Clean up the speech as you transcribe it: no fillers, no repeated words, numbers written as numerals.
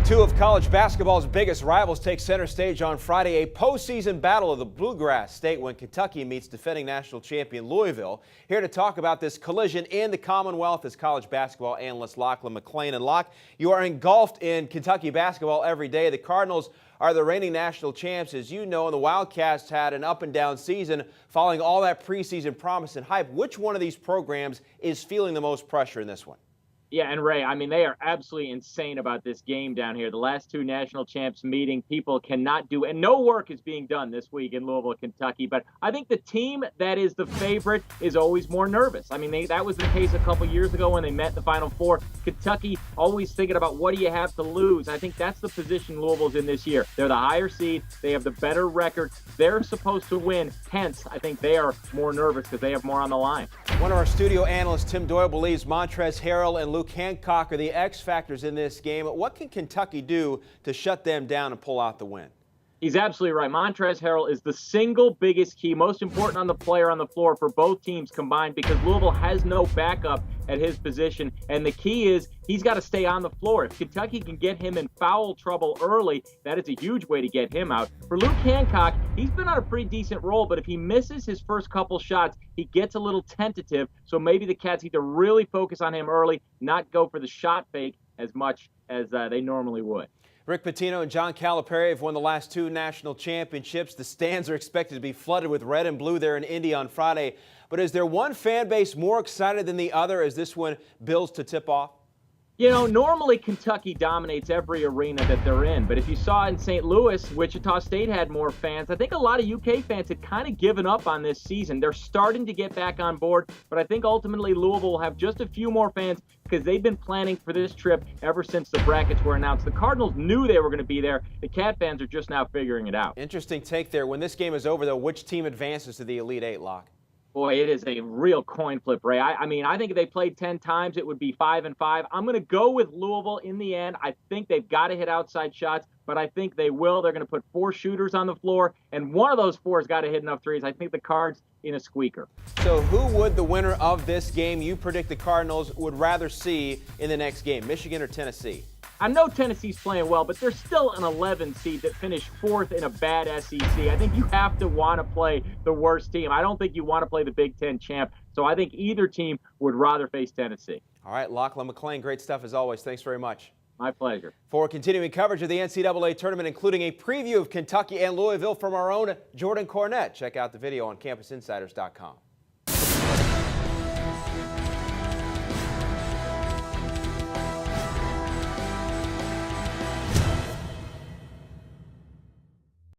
Two of college basketball's biggest rivals take center stage on Friday, a postseason battle of the Bluegrass state when Kentucky meets defending national champion Louisville. Here to talk about this collision in the Commonwealth is college basketball analyst Lachlan McLean. And Lach, you are engulfed in Kentucky basketball every day. The Cardinals are the reigning national champs, as you know, and the Wildcats had an up-and-down season following all that preseason promise and hype. Which one of these programs is feeling the most pressure in this one? Yeah, and Ray, I mean, they are absolutely insane about this game down here. The last two national champs meeting, people cannot do, and no work is being done this week in Louisville, Kentucky. But I think the team that is the favorite is always more nervous. I mean, that was the case a couple years ago when they met in the Final Four. Kentucky always thinking about what do you have to lose. I think that's the position Louisville's in this year. They're the higher seed. They have the better record. They're supposed to win. Hence, I think they are more nervous because they have more on the line. One of our studio analysts, Tim Doyle, believes Montrezl Harrell and Luke Hancock are the X factors in this game. What can Kentucky do to shut them down and pull out the win? He's absolutely right. Montrezl Harrell is the single biggest key, most important on the player on the floor for both teams combined because Louisville has no backup at his position. And the key is he's got to stay on the floor. If Kentucky can get him in foul trouble early, that is a huge way to get him out. For Luke Hancock, he's been on a pretty decent roll, but if he misses his first couple shots, he gets a little tentative. So maybe the Cats need to really focus on him early, not go for the shot fake as much as they normally would. Rick Pitino and John Calipari have won the last two national championships. The stands are expected to be flooded with red and blue there in Indy on Friday. But is there one fan base more excited than the other as this one builds to tip off? You know, normally Kentucky dominates every arena that they're in, but if you saw in St. Louis, Wichita State had more fans. I think a lot of UK fans had kind of given up on this season. They're starting to get back on board, but I think ultimately Louisville will have just a few more fans because they've been planning for this trip ever since the brackets were announced. The Cardinals knew they were going to be there. The Cat fans are just now figuring it out. Interesting take there. When this game is over, though, which team advances to the Elite Eight, Lach? Boy, it is a real coin flip, Ray. I mean, I think if they played 10 times, it would be 5-5. I'm going to go with Louisville in the end. I think they've got to hit outside shots, but I think they will. They're going to put 4 shooters on the floor, and one of those 4 has got to hit enough threes. I think the Cards in a squeaker. So who would the winner of this game you predict the Cardinals would rather see in the next game, Michigan or Tennessee? I know Tennessee's playing well, but they're still an 11 seed that finished 4th in a bad SEC. I think you have to want to play the worst team. I don't think you want to play the Big Ten champ. So I think either team would rather face Tennessee. All right, Lachlan McLean, great stuff as always. Thanks very much. My pleasure. For continuing coverage of the NCAA Tournament, including a preview of Kentucky and Louisville from our own Jordan Cornette, check out the video on CampusInsiders.com.